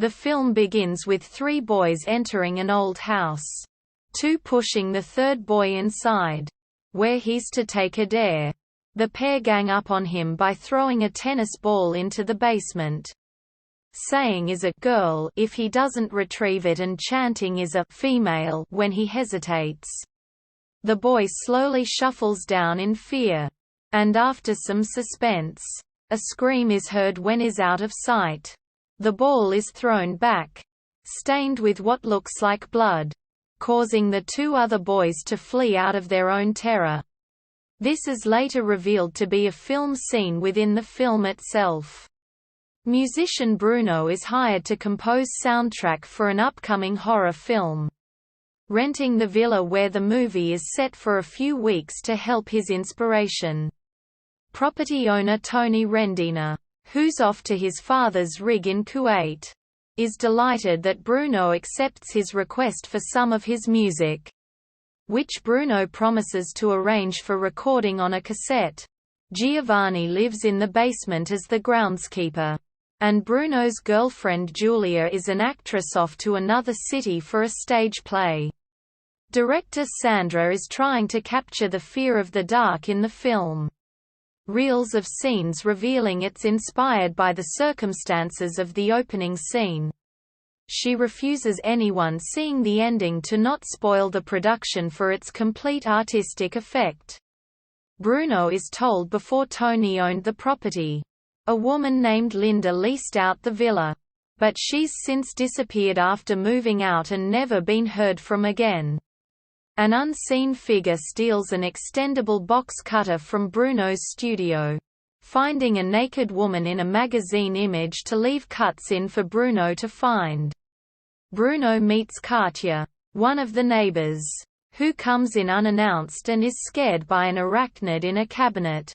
The film begins with 3 boys entering an old house. 2 pushing the 3rd boy inside, where he's to take a dare. The pair gang up on him by throwing a tennis ball into the basement. Saying is a girl if he doesn't retrieve it, and chanting is a female when he hesitates. The boy slowly shuffles down in fear. And after some suspense, a scream is heard when is out of sight. The ball is thrown back, stained with what looks like blood, causing the 2 other boys to flee out of their own terror. This is later revealed to be a film scene within the film itself. Musician Bruno is hired to compose soundtrack for an upcoming horror film, renting the villa where the movie is set for a few weeks to help his inspiration. Property owner Tony Rendina, who's off to his father's rig in Kuwait, is delighted that Bruno accepts his request for some of his music, which Bruno promises to arrange for recording on a cassette. Giovanni lives in the basement as the groundskeeper, and Bruno's girlfriend Giulia is an actress off to another city for a stage play. Director Sandra is trying to capture the fear of the dark in the film. Reels of scenes revealing it's inspired by the circumstances of the opening scene. She refuses anyone seeing the ending to not spoil the production for its complete artistic effect. Bruno is told before Tony owned the property. A woman named Linda leased out the villa, but she's since disappeared after moving out and never been heard from again. An unseen figure steals an extendable box cutter from Bruno's studio, finding a naked woman in a magazine image to leave cuts in for Bruno to find. Bruno meets Katya, one of the neighbors, who comes in unannounced and is scared by an arachnid in a cabinet.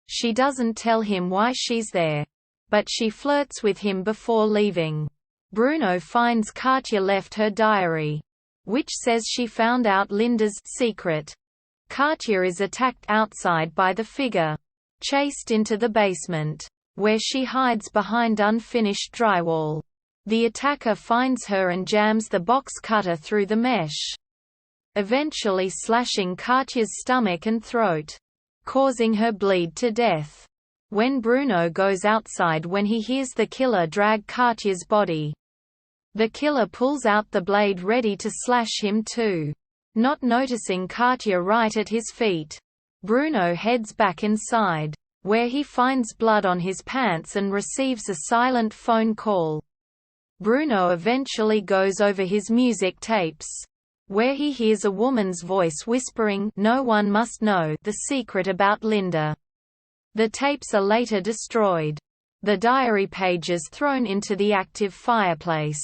She doesn't tell him why she's there, but she flirts with him before leaving. Bruno finds Katya left her diary, which says she found out Linda's secret. Katya is attacked outside by the figure, chased into the basement, where she hides behind unfinished drywall. The attacker finds her and jams the box cutter through the mesh, eventually slashing Katya's stomach and throat, causing her bleed to death. When Bruno goes outside when he hears the killer drag Katya's body, the killer pulls out the blade ready to slash him too. Not noticing Katya right at his feet, Bruno heads back inside, where he finds blood on his pants and receives a silent phone call. Bruno eventually goes over his music tapes, where he hears a woman's voice whispering, "No one must know the secret about Linda." The tapes are later destroyed. The diary pages thrown into the active fireplace.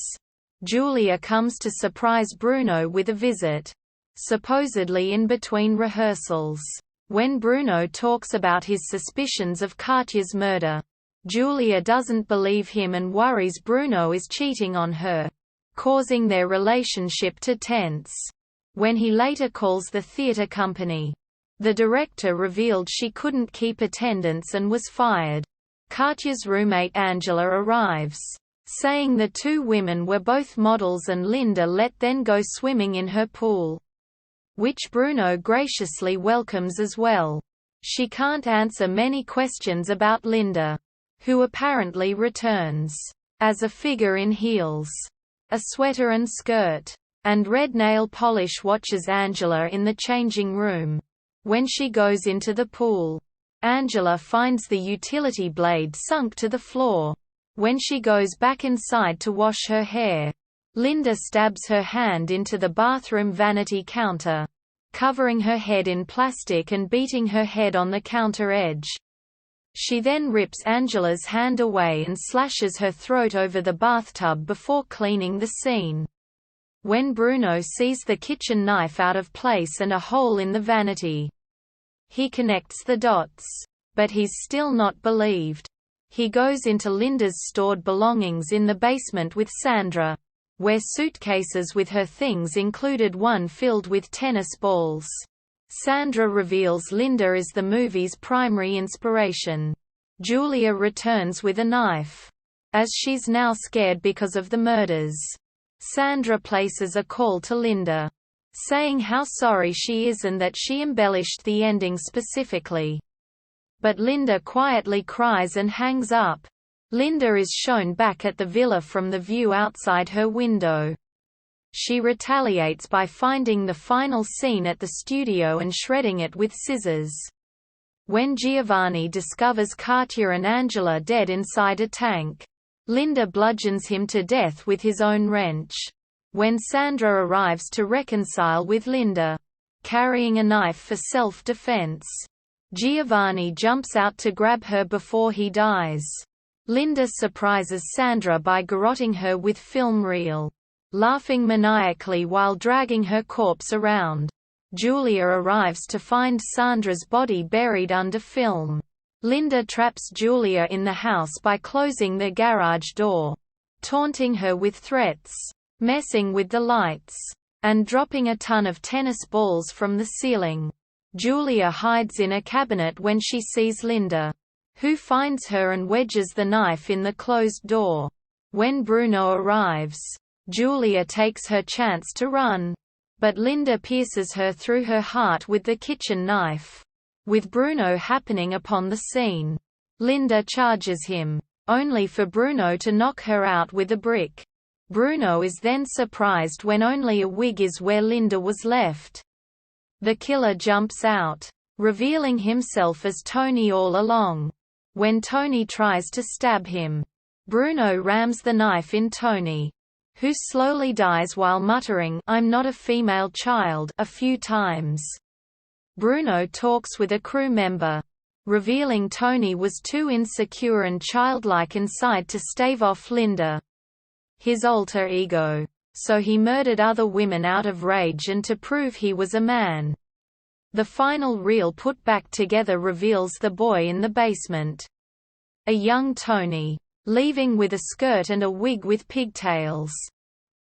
Giulia comes to surprise Bruno with a visit, supposedly in between rehearsals. When Bruno talks about his suspicions of Katya's murder, Giulia doesn't believe him and worries Bruno is cheating on her, causing their relationship to tense. When he later calls the theater company, the director revealed she couldn't keep attendance and was fired. Katya's roommate Angela arrives, saying the 2 women were both models and Linda let them go swimming in her pool, which Bruno graciously welcomes as well. She can't answer many questions about Linda, who apparently returns as a figure in heels, a sweater and skirt, and red nail polish. Watches Angela in the changing room. When she goes into the pool, Angela finds the utility blade sunk to the floor. When she goes back inside to wash her hair, Linda stabs her hand into the bathroom vanity counter, covering her head in plastic and beating her head on the counter edge. She then rips Angela's hand away and slashes her throat over the bathtub before cleaning the scene. When Bruno sees the kitchen knife out of place and a hole in the vanity, he connects the dots, but he's still not believed. He goes into Linda's stored belongings in the basement with Sandra, where suitcases with her things included one filled with tennis balls. Sandra reveals Linda is the movie's primary inspiration. Giulia returns with a knife, as she's now scared because of the murders. Sandra places a call to Linda, saying how sorry she is and that she embellished the ending specifically. But Linda quietly cries and hangs up. Linda is shown back at the villa from the view outside her window. She retaliates by finding the final scene at the studio and shredding it with scissors. When Giovanni discovers Katya and Angela dead inside a tank, Linda bludgeons him to death with his own wrench. When Sandra arrives to reconcile with Linda, carrying a knife for self-defense, Giovanni jumps out to grab her before he dies. Linda surprises Sandra by garroting her with film reel, laughing maniacally while dragging her corpse around. Julia arrives to find Sandra's body buried under film. Linda traps Julia in the house by closing the garage door, taunting her with threats, messing with the lights, and dropping a ton of tennis balls from the ceiling. Julia hides in a cabinet when she sees Linda, who finds her and wedges the knife in the closed door. When Bruno arrives, Julia takes her chance to run, but Linda pierces her through her heart with the kitchen knife. With Bruno happening upon the scene, Linda charges him, only for Bruno to knock her out with a brick. Bruno is then surprised when only a wig is where Linda was left. The killer jumps out, revealing himself as Tony all along. When Tony tries to stab him, Bruno rams the knife in Tony, who slowly dies while muttering, "I'm not a female child," a few times. Bruno talks with a crew member, revealing Tony was too insecure and childlike inside to stave off Linda, his alter ego. So he murdered other women out of rage and to prove he was a man. The final reel put back together reveals the boy in the basement, a young Tony, leaving with a skirt and a wig with pigtails.